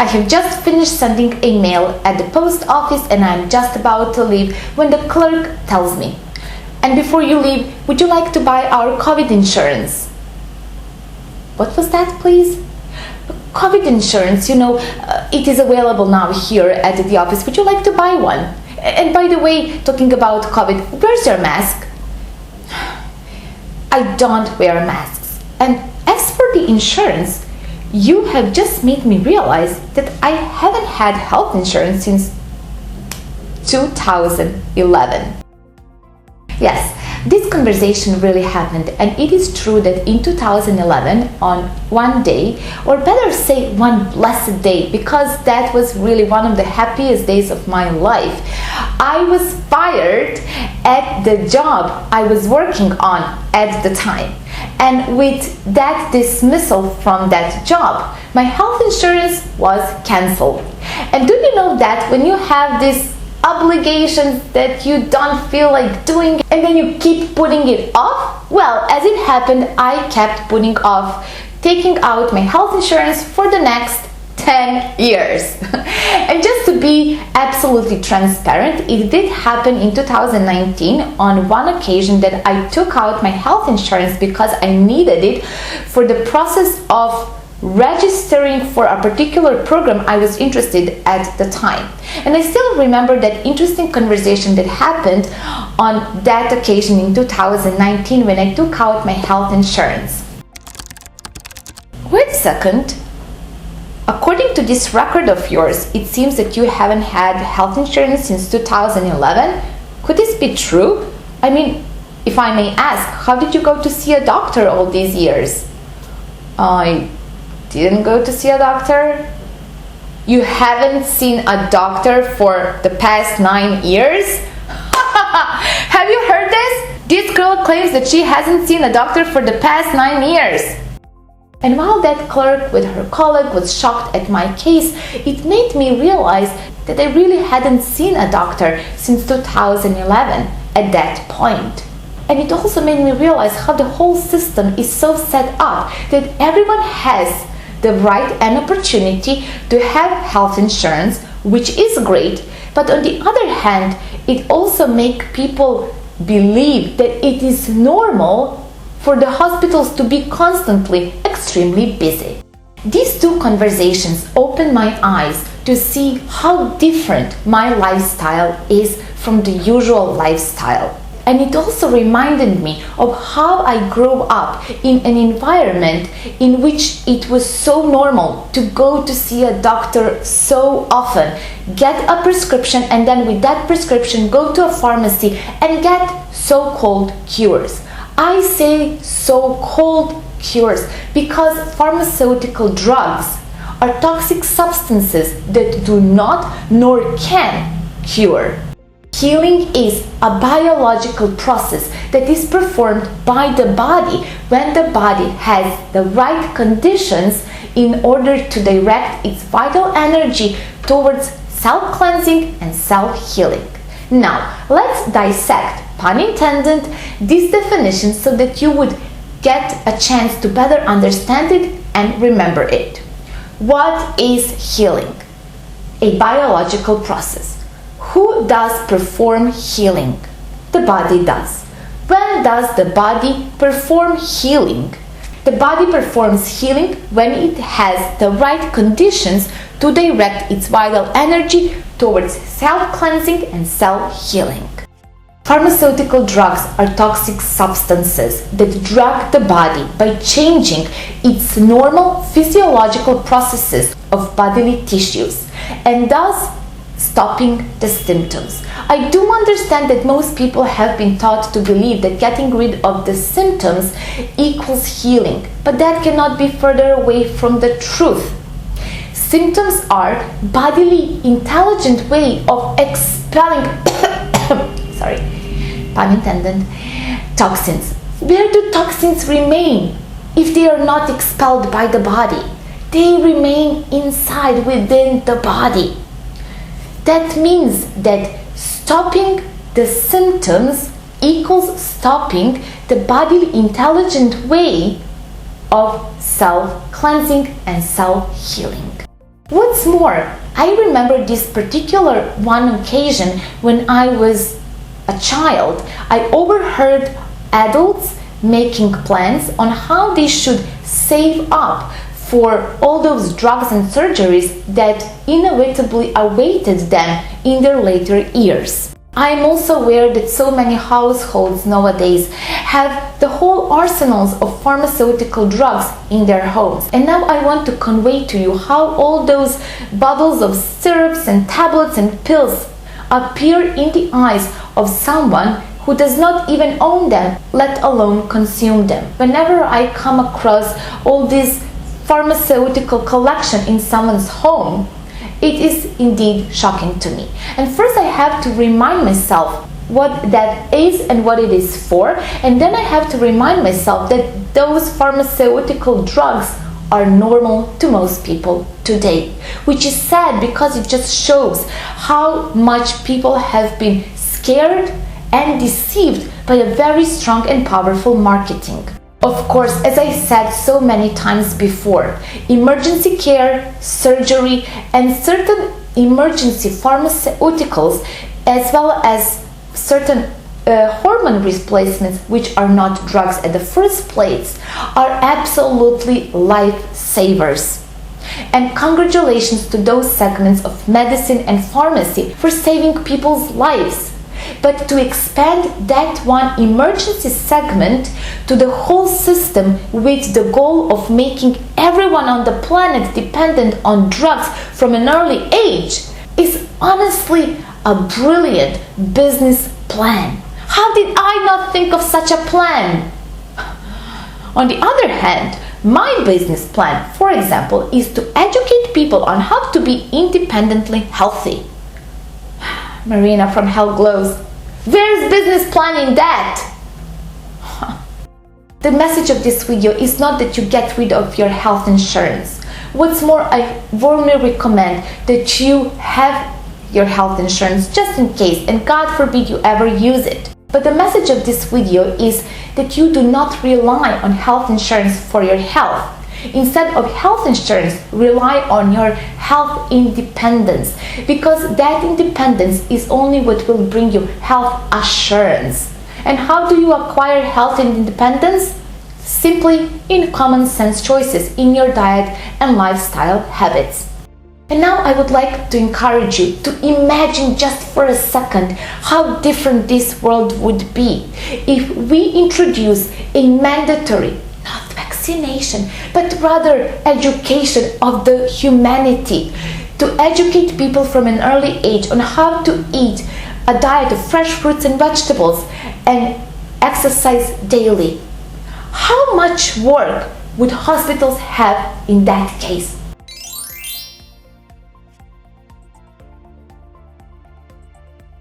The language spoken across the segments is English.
I have just finished sending a mail at the post office and I'm just about to leave when the clerk tells me, "And before you leave, would you like to buy our COVID insurance?" What was that, please? COVID insurance, it is available now here at the office. Would you like to buy one? And by the way, talking about COVID, where's your mask? I don't wear masks. And as for the insurance, you have just made me realize that I haven't had health insurance since 2011. Yes, this conversation really happened, and it is true that in 2011, on one day, or better say one blessed day, because that was really one of the happiest days of my life, I was fired at the job I was working on at the time. And with that dismissal from that job, my health insurance was cancelled. And do you know that when you have this obligations that you don't feel like doing and then you keep putting it off? Well, as it happened, I kept putting off taking out my health insurance for the next 10 years. And just to be absolutely transparent, it did happen in 2019 on one occasion that I took out my health insurance because I needed it for the process of registering for a particular program I was interested at the time. And I still remember that interesting conversation that happened on that occasion in 2019 when I took out my health insurance. Wait a second. According to this record of yours, it seems that you haven't had health insurance since 2011. Could this be true? I mean, if I may ask, how did you go to see a doctor all these years? I didn't go to see a doctor? You haven't seen a doctor for the past 9 years? Have you heard this? This girl claims that she hasn't seen a doctor for the past 9 years. And while that clerk with her colleague was shocked at my case, it made me realize that I really hadn't seen a doctor since 2011 at that point. And it also made me realize how the whole system is so set up that everyone has the right and opportunity to have health insurance, which is great, but on the other hand, it also makes people believe that it is normal for the hospitals to be constantly extremely busy. These two conversations opened my eyes to see how different my lifestyle is from the usual lifestyle. And it also reminded me of how I grew up in an environment in which it was so normal to go to see a doctor so often, get a prescription, and then with that prescription go to a pharmacy and get so-called cures. I say so-called cures because pharmaceutical drugs are toxic substances that do not nor can cure. Healing is a biological process that is performed by the body when the body has the right conditions in order to direct its vital energy towards self-cleansing and self-healing. Now, let's dissect, pun intended, this definition so that you would get a chance to better understand it and remember it. What is healing? A biological process. Who does perform healing? The body does. When does the body perform healing? The body performs healing when it has the right conditions to direct its vital energy towards self-cleansing and self-healing. Pharmaceutical drugs are toxic substances that drug the body by changing its normal physiological processes of bodily tissues and thus stopping the symptoms. I do understand that most people have been taught to believe that getting rid of the symptoms equals healing, but that cannot be further away from the truth. Symptoms are bodily intelligent way of expelling sorry, pun intended, toxins. Where do toxins remain if they are not expelled by the body? They remain inside within the body. That means that stopping the symptoms equals stopping the bodily intelligent way of self-cleansing and self-healing. What's more, I remember this particular one occasion when I was a child. I overheard adults making plans on how they should save up for all those drugs and surgeries that inevitably awaited them in their later years. I am also aware that so many households nowadays have the whole arsenals of pharmaceutical drugs in their homes. And now I want to convey to you how all those bottles of syrups and tablets and pills appear in the eyes of someone who does not even own them, let alone consume them. Whenever I come across all this pharmaceutical collection in someone's home, it is indeed shocking to me. And first I have to remind myself what that is and what it is for, and then I have to remind myself that those pharmaceutical drugs are normal to most people today, which is sad because it just shows how much people have been scared and deceived by a very strong and powerful marketing. Of course, as I said so many times before, emergency care, surgery, and certain emergency pharmaceuticals, as well as certain hormone replacements, which are not drugs at the first place, are absolutely lifesavers. And congratulations to those segments of medicine and pharmacy for saving people's lives. But to expand that one emergency segment to the whole system with the goal of making everyone on the planet dependent on drugs from an early age is honestly a brilliant business plan. How did I not think of such a plan? On the other hand, my business plan, for example, is to educate people on how to be independently healthy. Marina from Hell Glows. Where's business plan in that? The message of this video is not that you get rid of your health insurance. What's more, I warmly recommend that you have your health insurance just in case, and God forbid you ever use it. But the message of this video is that you do not rely on health insurance for your health. Instead of health insurance, rely on your health independence, because that independence is only what will bring you health assurance. And how do you acquire health and independence? Simply in common sense choices in your diet and lifestyle habits. And now I would like to encourage you to imagine just for a second how different this world would be if we introduce a mandatory, not vaccination, but rather education of the humanity, to educate people from an early age on how to eat a diet of fresh fruits and vegetables and exercise daily. How much work would hospitals have in that case?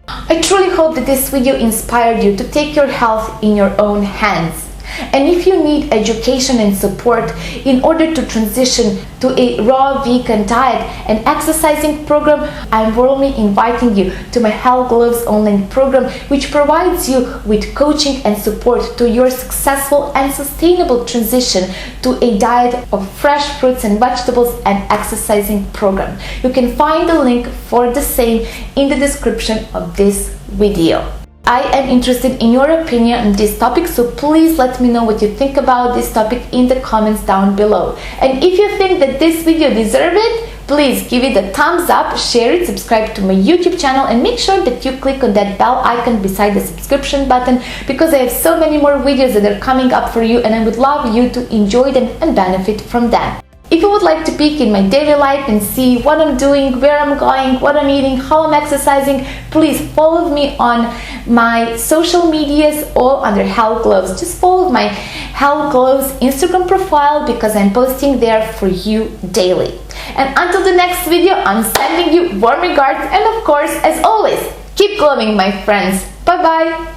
I truly hope that this video inspired you to take your health in your own hands. And if you need education and support in order to transition to a raw vegan diet and exercising program, I'm warmly inviting you to my Hell Glows online program, which provides you with coaching and support to your successful and sustainable transition to a diet of fresh fruits and vegetables and exercising program. You can find the link for the same in the description of this video. I am interested in your opinion on this topic, so please let me know what you think about this topic in the comments down below. And if you think that this video deserves it, please give it a thumbs up, share it, subscribe to my YouTube channel, and make sure that you click on that bell icon beside the subscription button, because I have so many more videos that are coming up for you and I would love you to enjoy them and benefit from them. If you would like to peek in my daily life and see what I'm doing, where I'm going, what I'm eating, how I'm exercising, please follow me on my social medias, all under Hell Glows. Just follow my Hell Glows Instagram profile because I'm posting there for you daily. And until the next video, I'm sending you warm regards, and of course, as always, keep glowing, my friends. Bye bye.